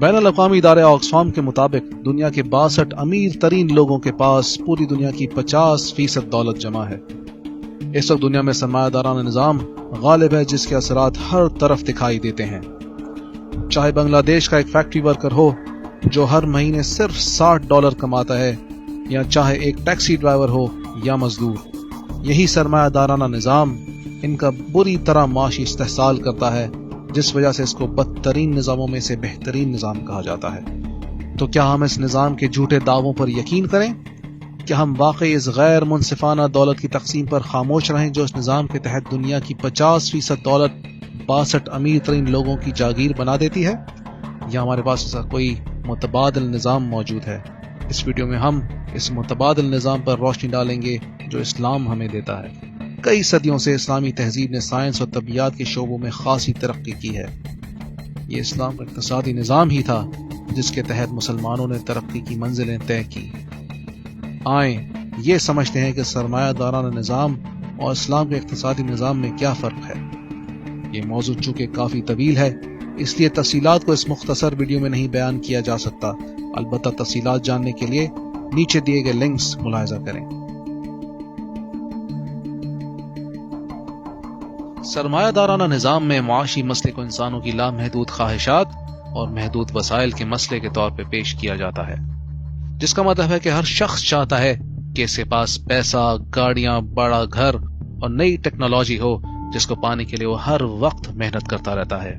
بین الاقوامی ادارے آکسفام کے مطابق دنیا کے 62 امیر ترین لوگوں کے پاس پوری دنیا کی 50% دولت جمع ہے۔ اس وقت دنیا میں سرمایہ دارانہ نظام غالب ہے جس کے اثرات ہر طرف دکھائی دیتے ہیں۔ چاہے بنگلہ دیش کا ایک فیکٹری ورکر ہو جو ہر مہینے صرف $60 کماتا ہے، یا چاہے ایک ٹیکسی ڈرائیور ہو یا مزدور، یہی سرمایہ دارانہ نظام ان کا بری طرح معاشی استحصال کرتا ہے، جس وجہ سے اس کو بدترین نظاموں میں سے بہترین نظام کہا جاتا ہے۔ تو کیا ہم اس نظام کے جھوٹے دعووں پر یقین کریں؟ کیا ہم واقعی اس غیر منصفانہ دولت کی تقسیم پر خاموش رہیں جو اس نظام کے تحت دنیا کی 50% دولت 62 امیر ترین لوگوں کی جاگیر بنا دیتی ہے؟ یا ہمارے پاس ایسا کوئی متبادل نظام موجود ہے؟ اس ویڈیو میں ہم اس متبادل نظام پر روشنی ڈالیں گے جو اسلام ہمیں دیتا ہے۔ کئی صدیوں سے اسلامی تہذیب نے سائنس اور طبیعیات کے شعبوں میں خاصی ترقی کی ہے۔ یہ اسلام کا اقتصادی نظام ہی تھا جس کے تحت مسلمانوں نے ترقی کی منزلیں طے کی۔ آئیں یہ سمجھتے ہیں کہ سرمایہ دارانہ نظام اور اسلام کے اقتصادی نظام میں کیا فرق ہے۔ یہ موضوع چونکہ کافی طویل ہے، اس لیے تفصیلات کو اس مختصر ویڈیو میں نہیں بیان کیا جا سکتا، البتہ تفصیلات جاننے کے لیے نیچے دیے گئے لنکس ملاحظہ کریں۔ سرمایہ دارانہ نظام میں معاشی مسئلے کو انسانوں کی لامحدود خواہشات اور محدود وسائل کے مسئلے کے طور پہ پیش کیا جاتا ہے، جس کا مطلب ہے کہ ہر شخص چاہتا ہے کہ اس کے پاس پیسہ، گاڑیاں، بڑا گھر اور نئی ٹیکنالوجی ہو جس کو پانے کے لیے وہ ہر وقت محنت کرتا رہتا ہے۔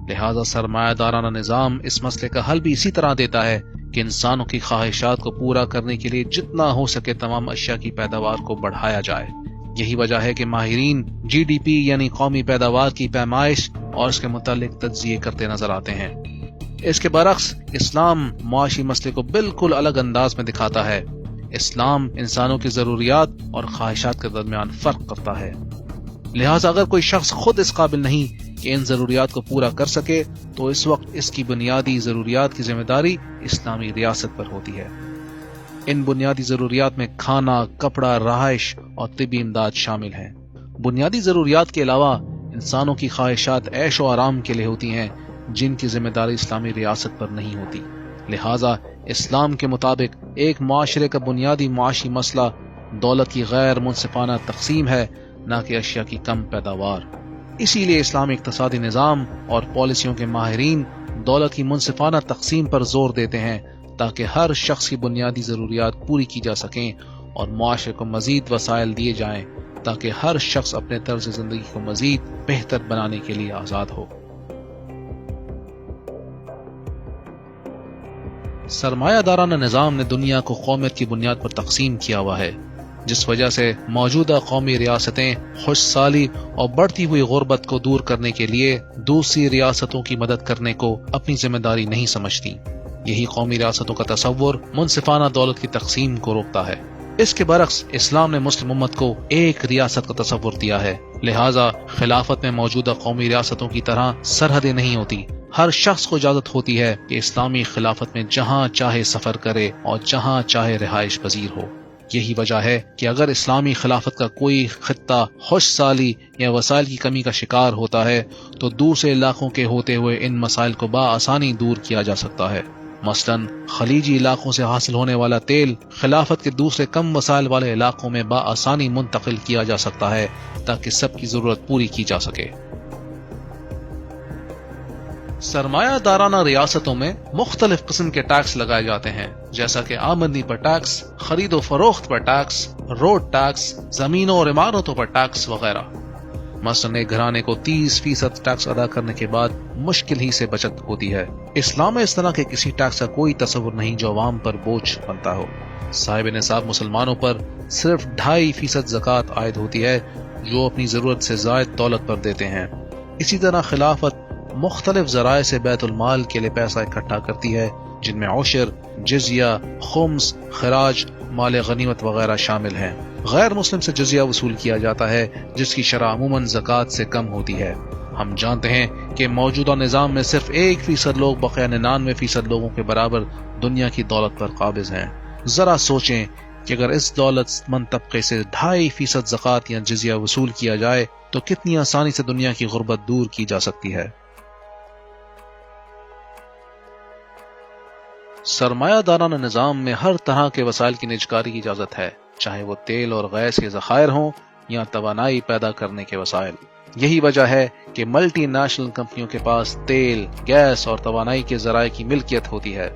لہذا سرمایہ دارانہ نظام اس مسئلے کا حل بھی اسی طرح دیتا ہے کہ انسانوں کی خواہشات کو پورا کرنے کے لیے جتنا ہو سکے تمام اشیاء کی پیداوار کو بڑھایا جائے۔ یہی وجہ ہے کہ ماہرین GDP یعنی قومی پیداوار کی پیمائش اور اس کے متعلق تجزیے کرتے نظر آتے ہیں۔ اس کے برعکس اسلام معاشی مسئلے کو بالکل الگ انداز میں دکھاتا ہے۔ اسلام انسانوں کی ضروریات اور خواہشات کے درمیان فرق کرتا ہے۔ لہٰذا اگر کوئی شخص خود اس قابل نہیں کہ ان ضروریات کو پورا کر سکے تو اس وقت اس کی بنیادی ضروریات کی ذمہ داری اسلامی ریاست پر ہوتی ہے۔ ان بنیادی ضروریات میں کھانا، کپڑا، رہائش اور طبی امداد شامل ہیں۔ بنیادی ضروریات کے علاوہ انسانوں کی خواہشات عیش و آرام کے لیے ہوتی ہیں جن کی ذمہ داری اسلامی ریاست پر نہیں ہوتی۔ لہٰذا اسلام کے مطابق ایک معاشرے کا بنیادی معاشی مسئلہ دولت کی غیر منصفانہ تقسیم ہے، نہ کہ اشیاء کی کم پیداوار۔ اسی لیے اسلامی اقتصادی نظام اور پالیسیوں کے ماہرین دولت کی منصفانہ تقسیم پر زور دیتے ہیں تاکہ ہر شخص کی بنیادی ضروریات پوری کی جا سکیں اور معاشرے کو مزید وسائل دیے جائیں تاکہ ہر شخص اپنے طرز زندگی کو مزید بہتر بنانے کے لیے آزاد ہو۔ سرمایہ دارانہ نظام نے دنیا کو قومیت کی بنیاد پر تقسیم کیا ہوا ہے، جس وجہ سے موجودہ قومی ریاستیں خوش سالی اور بڑھتی ہوئی غربت کو دور کرنے کے لیے دوسری ریاستوں کی مدد کرنے کو اپنی ذمہ داری نہیں سمجھتی۔ یہی قومی ریاستوں کا تصور منصفانہ دولت کی تقسیم کو روکتا ہے۔ اس کے برعکس اسلام نے مسلم امت کو ایک ریاست کا تصور دیا ہے، لہٰذا خلافت میں موجودہ قومی ریاستوں کی طرح سرحدیں نہیں ہوتی۔ ہر شخص کو اجازت ہوتی ہے کہ اسلامی خلافت میں جہاں چاہے سفر کرے اور جہاں چاہے رہائش پذیر ہو۔ یہی وجہ ہے کہ اگر اسلامی خلافت کا کوئی خطہ خوش سالی یا وسائل کی کمی کا شکار ہوتا ہے تو دوسرے علاقوں کے ہوتے ہوئے ان مسائل کو بآسانی دور کیا جا سکتا ہے۔ مثلاً خلیجی علاقوں سے حاصل ہونے والا تیل خلافت کے دوسرے کم وسائل والے علاقوں میں بآسانی منتقل کیا جا سکتا ہے تاکہ سب کی ضرورت پوری کی جا سکے۔ سرمایہ دارانہ ریاستوں میں مختلف قسم کے ٹیکس لگائے جاتے ہیں، جیسا کہ آمدنی پر ٹیکس، خرید و فروخت پر ٹیکس، روڈ ٹیکس، زمینوں اور عمارتوں پر ٹیکس وغیرہ۔ مثلاً ایک گھرانے کو 30% ٹیکس ادا کرنے کے بعد مشکل ہی سے بچت ہوتی ہے۔ اسلام میں اس طرح کے کسی ٹیکس کا کوئی تصور نہیں جو عوام پر بوجھ بنتا ہو۔ صاحب نصاب مسلمانوں پر صرف 2.5% زکوٰۃ عائد ہوتی ہے جو اپنی ضرورت سے زائد دولت پر دیتے ہیں۔ اسی طرح خلافت مختلف ذرائع سے بیت المال کے لیے پیسہ اکٹھا کرتی ہے جن میں عشر، جزیہ، خمس، خراج، مال غنیمت وغیرہ شامل ہیں۔ غیر مسلم سے جزیہ وصول کیا جاتا ہے جس کی شرح عموماً زکوٰۃ سے کم ہوتی ہے۔ ہم جانتے ہیں کہ موجودہ نظام میں صرف 1% لوگ بقیہ 99% لوگوں کے برابر دنیا کی دولت پر قابض ہیں۔ ذرا سوچیں کہ اگر اس دولت مند طبقے سے 2.5% زکوٰۃ یا جزیہ وصول کیا جائے تو کتنی آسانی سے دنیا کی غربت دور کی جا سکتی ہے۔ سرمایہ دارانہ نظام میں ہر طرح کے وسائل کی نجکاری کی اجازت ہے، چاہے وہ تیل اور گیس کے ذخائر ہوں یا توانائی پیدا کرنے کے وسائل۔ یہی وجہ ہے کہ ملٹی نیشنل کمپنیوں کے پاس تیل، گیس اور توانائی کے ذرائع کی ملکیت ہوتی ہے۔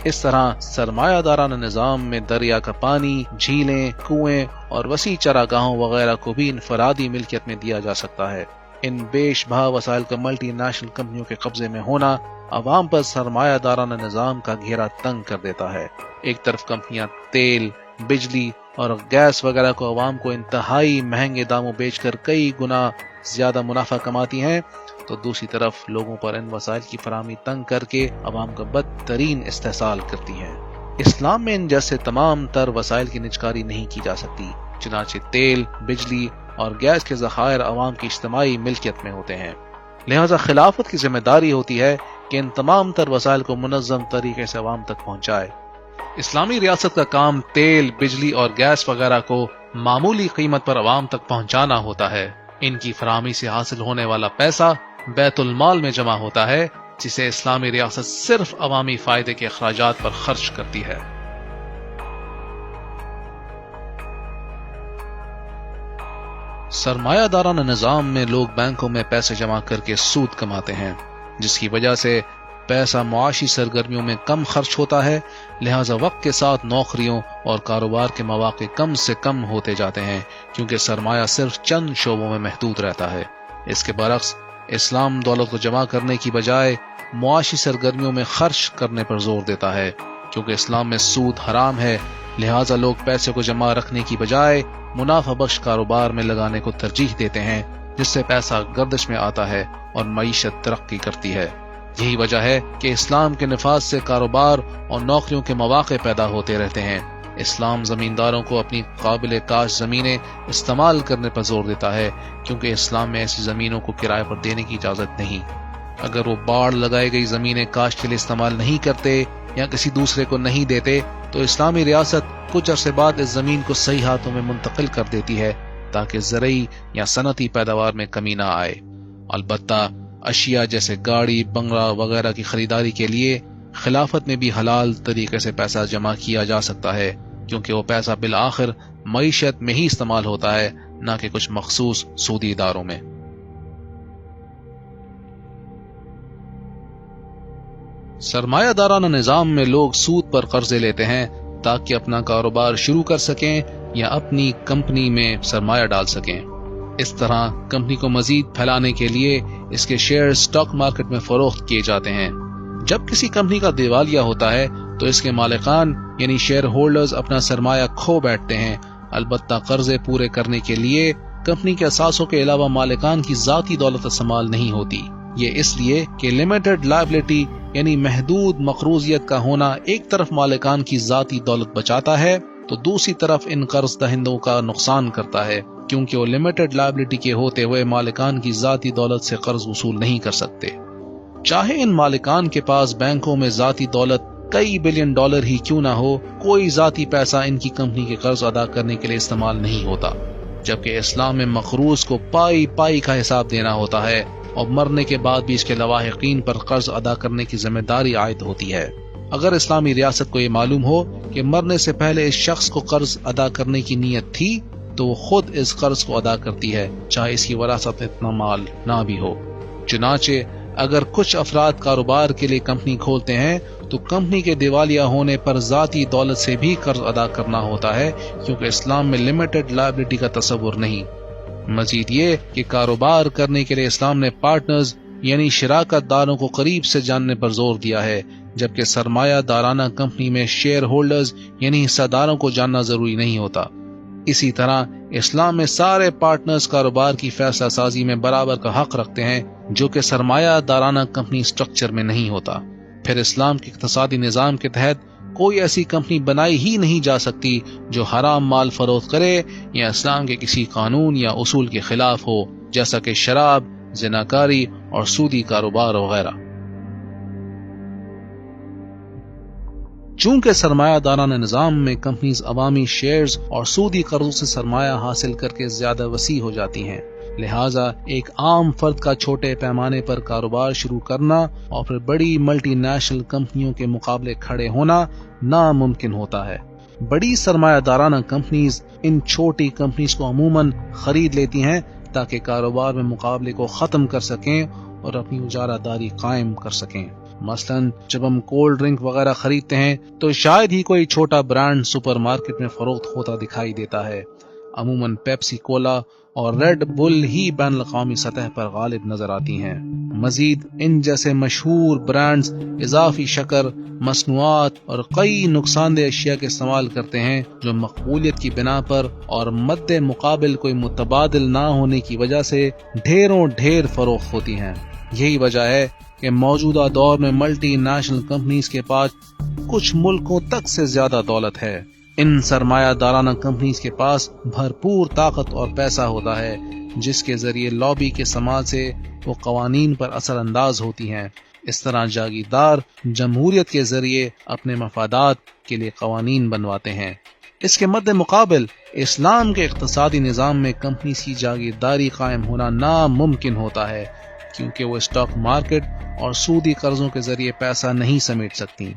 اس طرح سرمایہ دارانہ نظام میں دریا کا پانی، جھیلیں، کنویں اور وسیع چراگاہوں وغیرہ کو بھی انفرادی ملکیت میں دیا جا سکتا ہے۔ ان بیش بہا وسائل کا ملٹی نیشنل کمپنیوں کے قبضے میں ہونا عوام پر سرمایہ دارانہ نظام کا گھیرا تنگ کر دیتا ہے۔ ایک طرف کمپنیاں تیل، بجلی اور گیس وغیرہ کو عوام کو انتہائی مہنگے داموں بیچ کر کئی گنا زیادہ منافع کماتی ہیں، تو دوسری طرف لوگوں پر ان وسائل کی فراہمی تنگ کر کے عوام کا بدترین استحصال کرتی ہیں۔ اسلام میں ان جیسے تمام تر وسائل کی نجکاری نہیں کی جا سکتی، چنانچہ تیل، بجلی اور گیس کے ذخائر عوام کی اجتماعی ملکیت میں ہوتے ہیں۔ لہذا خلافت کی ذمہ داری ہوتی ہے کہ ان تمام تر وسائل کو منظم طریقے سے عوام تک پہنچائے۔ اسلامی ریاست کا کام تیل، بجلی اور گیس وغیرہ کو معمولی قیمت پر عوام تک پہنچانا ہوتا ہے۔ ان کی فراہمی سے حاصل ہونے والا پیسہ بیت المال میں جمع ہوتا ہے، جسے اسلامی ریاست صرف عوامی فائدے کے اخراجات پر خرچ کرتی ہے۔ سرمایہ دارانہ نظام میں لوگ بینکوں میں پیسے جمع کر کے سود کماتے ہیں، جس کی وجہ سے پیسہ معاشی سرگرمیوں میں کم خرچ ہوتا ہے، لہذا وقت کے ساتھ نوکریوں اور کاروبار کے مواقع کم سے کم ہوتے جاتے ہیں، کیونکہ سرمایہ صرف چند شعبوں میں محدود رہتا ہے۔ اس کے برعکس اسلام دولت کو جمع کرنے کی بجائے معاشی سرگرمیوں میں خرچ کرنے پر زور دیتا ہے، کیونکہ اسلام میں سود حرام ہے، لہذا لوگ پیسے کو جمع رکھنے کی بجائے منافع بخش کاروبار میں لگانے کو ترجیح دیتے ہیں، جس سے پیسہ گردش میں آتا ہے اور معیشت ترقی کرتی ہے۔ یہی وجہ ہے کہ اسلام کے نفاذ سے کاروبار اور نوکریوں کے مواقع پیدا ہوتے رہتے ہیں۔ اسلام زمینداروں کو اپنی قابل کاشت زمینیں استعمال کرنے پر زور دیتا ہے، کیونکہ اسلام میں ایسی زمینوں کو کرائے پر دینے کی اجازت نہیں۔ اگر وہ باڑ لگائی گئی زمینیں کاشت کے لیے استعمال نہیں کرتے یا کسی دوسرے کو نہیں دیتے تو اسلامی ریاست کچھ عرصے بعد اس زمین کو صحیح ہاتھوں میں منتقل کر دیتی ہے تاکہ زرعی یا صنعتی پیداوار میں کمی نہ آئے۔ البتہ اشیاء جیسے گاڑی، بنگلہ وغیرہ کی خریداری کے لیے خلافت میں بھی حلال طریقے سے پیسہ جمع کیا جا سکتا ہے، کیونکہ وہ پیسہ بالآخر معیشت میں ہی استعمال ہوتا ہے، نہ کہ کچھ مخصوص سودی اداروں میں۔ سرمایہ دارانہ نظام میں لوگ سود پر قرضے لیتے ہیں تاکہ اپنا کاروبار شروع کر سکیں یا اپنی کمپنی میں سرمایہ ڈال سکیں۔ اس طرح کمپنی کو مزید پھیلانے کے لیے اس کے شیئر اسٹاک مارکیٹ میں فروخت کیے جاتے ہیں۔ جب کسی کمپنی کا دیوالیہ ہوتا ہے تو اس کے مالکان یعنی شیئر ہولڈرز اپنا سرمایہ کھو بیٹھتے ہیں، البتہ قرضے پورے کرنے کے لیے کمپنی کے اثاثوں کے علاوہ مالکان کی ذاتی دولت استعمال نہیں ہوتی۔ یہ اس لیے کہ لمیٹڈ لائبلٹی یعنی محدود مقروضیت کا ہونا ایک طرف مالکان کی ذاتی دولت بچاتا ہے تو دوسری طرف ان قرض دہندوں کا نقصان کرتا ہے، کیونکہ وہ لمیٹڈ لائبلٹی کے ہوتے ہوئے مالکان کی ذاتی دولت سے قرض وصول نہیں کر سکتے۔ چاہے ان مالکان کے پاس بینکوں میں ذاتی دولت کئی بلین ڈالر ہی کیوں نہ ہو، کوئی ذاتی پیسہ ان کی کمپنی کے قرض ادا کرنے کے لیے استعمال نہیں ہوتا، جبکہ اسلام میں مقروض کو پائی پائی کا حساب دینا ہوتا ہے اور مرنے کے بعد بھی اس کے لواحقین پر قرض ادا کرنے کی ذمہ داری عائد ہوتی ہے۔ اگر اسلامی ریاست کو یہ معلوم ہو کہ مرنے سے پہلے اس شخص کو قرض ادا کرنے کی نیت تھی تو وہ خود اس قرض کو ادا کرتی ہے، چاہے اس کی وراثت میں اتنا مال نہ بھی ہو۔ چنانچہ اگر کچھ افراد کاروبار کے لیے کمپنی کھولتے ہیں تو کمپنی کے دیوالیہ ہونے پر ذاتی دولت سے بھی قرض ادا کرنا ہوتا ہے، کیونکہ اسلام میں لمیٹڈ لائبلٹی کا تصور نہیں۔ مزید یہ کہ کاروبار کرنے کے لیے اسلام نے پارٹنرز یعنی شراکت داروں کو قریب سے جاننے پر زور دیا ہے، جبکہ سرمایہ دارانہ کمپنی میں شیئر ہولڈرز یعنی حصہ داروں کو جاننا ضروری نہیں ہوتا۔ اسی طرح اسلام میں سارے پارٹنرز کاروبار کی فیصلہ سازی میں برابر کا حق رکھتے ہیں، جو کہ سرمایہ دارانہ کمپنی سٹرکچر میں نہیں ہوتا۔ پھر اسلام کے اقتصادی نظام کے تحت کوئی ایسی کمپنی بنائی ہی نہیں جا سکتی جو حرام مال فروخت کرے یا اسلام کے کسی قانون یا اصول کے خلاف ہو، جیسا کہ شراب، زناکاری اور سودی کاروبار وغیرہ۔ چونکہ سرمایہ دارانہ نظام میں کمپنیز عوامی شیئرز اور سودی قرضوں سے سرمایہ حاصل کر کے زیادہ وسیع ہو جاتی ہیں، لہٰذا ایک عام فرد کا چھوٹے پیمانے پر کاروبار شروع کرنا اور پھر بڑی ملٹی نیشنل کمپنیوں کے مقابلے کھڑے ہونا ناممکن ہوتا ہے۔ بڑی سرمایہ دارانہ کمپنیز ان چھوٹی کمپنیز کو عموماً خرید لیتی ہیں تاکہ کاروبار میں مقابلے کو ختم کر سکیں اور اپنی اجارہ داری قائم کر سکیں۔ مثلاً جب ہم کولڈ ڈرنک وغیرہ خریدتے ہیں تو شاید ہی کوئی چھوٹا برانڈ سپر مارکیٹ میں فروخت ہوتا دکھائی دیتا ہے۔ عموماً پیپسی کولا اور ریڈ بل ہی بین الاقوامی سطح پر غالب نظر آتی ہیں۔ مزید ان جیسے مشہور برانڈز اضافی شکر، مصنوعات اور کئی نقصان دہ اشیاء کے استعمال کرتے ہیں جو مقبولیت کی بنا پر اور مد مقابل کوئی متبادل نہ ہونے کی وجہ سے ڈھیروں ڈھیر فروخت ہوتی ہیں۔ یہی وجہ ہے کہ موجودہ دور میں ملٹی نیشنل کمپنیز کے پاس کچھ ملکوں تک سے زیادہ دولت ہے۔ ان سرمایہ دارانہ کمپنیز کے پاس بھرپور طاقت اور پیسہ ہوتا ہے جس کے ذریعے لابی کے سماج سے وہ قوانین پر اثر انداز ہوتی ہیں۔ اس طرح جاگیردار جمہوریت کے ذریعے اپنے مفادات کے لیے قوانین بنواتے ہیں۔ اس کے مد مقابل اسلام کے اقتصادی نظام میں کمپنیز کی جاگیرداری قائم ہونا ناممکن ہوتا ہے کیونکہ وہ اسٹاک مارکیٹ اور سودی قرضوں کے ذریعے پیسہ نہیں سمیٹ سکتی۔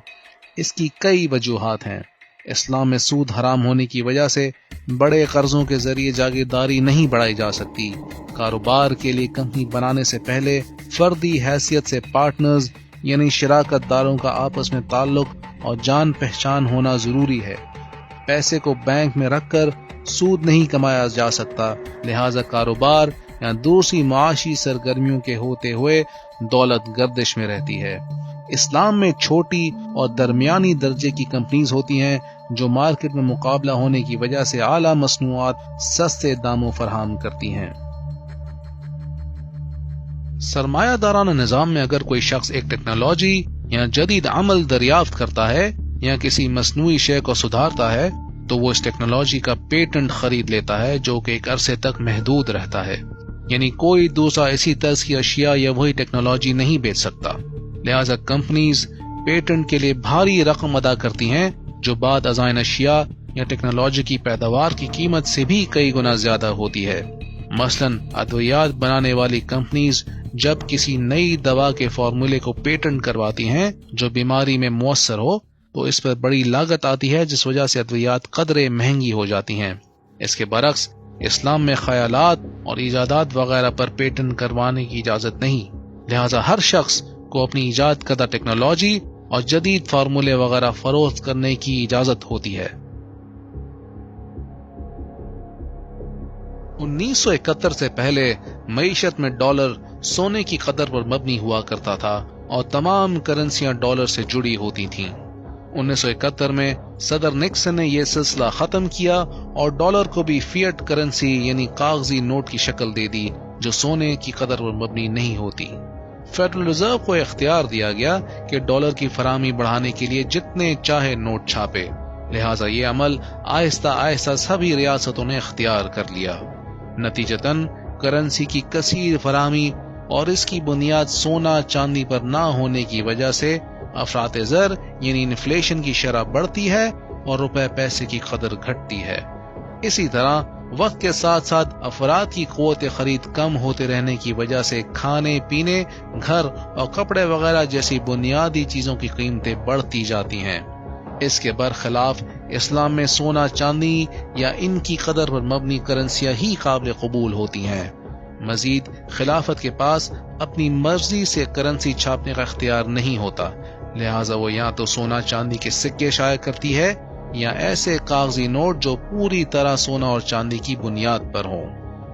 اس کی کئی وجوہات ہیں۔ اسلام میں سود حرام ہونے کی وجہ سے بڑے قرضوں کے ذریعے جاگیرداری نہیں بڑھائی جا سکتی۔ کاروبار کے لیے کمپنی بنانے سے پہلے فردی حیثیت سے پارٹنرز یعنی شراکت داروں کا آپس میں تعلق اور جان پہچان ہونا ضروری ہے۔ پیسے کو بینک میں رکھ کر سود نہیں کمایا جا سکتا، لہذا کاروبار یا دوسری معاشی سرگرمیوں کے ہوتے ہوئے دولت گردش میں رہتی ہے۔ اسلام میں چھوٹی اور درمیانی درجے کی کمپنیز ہوتی ہیں جو مارکیٹ میں مقابلہ ہونے کی وجہ سے اعلیٰ مصنوعات سستے داموں فراہم کرتی ہیں۔ سرمایہ دارانہ نظام میں اگر کوئی شخص ایک ٹیکنالوجی یا جدید عمل دریافت کرتا ہے یا کسی مصنوعی شے کو سدھارتا ہے تو وہ اس ٹیکنالوجی کا پیٹنٹ خرید لیتا ہے جو کہ ایک عرصے تک محدود رہتا ہے، یعنی کوئی دوسرا اسی طرز کی اشیاء یا وہی ٹیکنالوجی نہیں بیچ سکتا۔ لہذا کمپنیز پیٹنٹ کے لیے بھاری رقم ادا کرتی ہیں جو بعد ازائن اشیاء یا ٹیکنالوجی کی پیداوار کی قیمت سے بھی کئی گنا زیادہ ہوتی ہے۔ مثلاً ادویات بنانے والی کمپنیز جب کسی نئی دوا کے فارمولے کو پیٹنٹ کرواتی ہیں جو بیماری میں مؤثر ہو تو اس پر بڑی لاگت آتی ہے جس وجہ سے ادویات قدرے مہنگی ہو جاتی ہیں۔ اس کے برعکس اسلام میں خیالات اور ایجادات وغیرہ پر پیٹنٹ کروانے کی اجازت نہیں، لہذا ہر شخص کو اپنی ایجاد کردہ ٹیکنالوجی اور جدید فارمولے وغیرہ فروخت کرنے کی اجازت ہوتی ہے۔ 1971 سے پہلے معیشت میں ڈالر سونے کی قدر پر مبنی ہوا کرتا تھا اور تمام کرنسیاں ڈالر سے جڑی ہوتی تھیں۔ 1971 میں صدر نکسن نے یہ سلسلہ ختم کیا اور ڈالر کو بھی فیٹ کرنسی یعنی کاغذی نوٹ کی شکل دے دی جو سونے کی قدر پر مبنی نہیں ہوتی۔ فیڈرل ریزرو کو اختیار دیا گیا کہ ڈالر کی فراہمی بڑھانے کے لیے جتنے چاہے نوٹ چھاپے، لہٰذا یہ عمل آہستہ آہستہ سبھی ریاستوں نے اختیار کر لیا۔ نتیجتاً کرنسی کی کثیر فراہمی اور اس کی بنیاد سونا چاندی پر نہ ہونے کی وجہ سے افراط زر یعنی انفلیشن کی شرح بڑھتی ہے اور روپے پیسے کی قدر گھٹتی ہے۔ اسی طرح وقت کے ساتھ ساتھ افراد کی قوت خرید کم ہوتے رہنے کی وجہ سے کھانے پینے، گھر اور کپڑے وغیرہ جیسی بنیادی چیزوں کی قیمتیں بڑھتی جاتی ہیں۔ اس کے برخلاف اسلام میں سونا چاندی یا ان کی قدر پر مبنی کرنسیاں ہی قابل قبول ہوتی ہیں۔ مزید خلافت کے پاس اپنی مرضی سے کرنسی چھاپنے کا اختیار نہیں ہوتا، لہٰذا وہ یا تو سونا چاندی کے سکے شائع کرتی ہے یا ایسے کاغذی نوٹ جو پوری طرح سونا اور چاندی کی بنیاد پر ہوں۔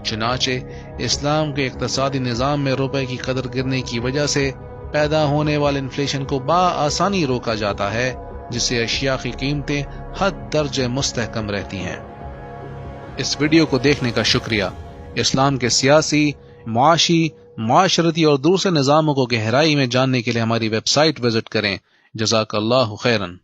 چنانچہ اسلام کے اقتصادی نظام میں روپے کی قدر گرنے کی وجہ سے پیدا ہونے والے انفلیشن کو بآسانی روکا جاتا ہے، جس سے اشیاء کی قیمتیں حد درجے مستحکم رہتی ہیں۔ اس ویڈیو کو دیکھنے کا شکریہ۔ اسلام کے سیاسی، معاشی، معاشرتی اور دوسرے نظاموں کو گہرائی میں جاننے کے لیے ہماری ویب سائٹ وزٹ کریں۔ جزاک اللہ خیرن۔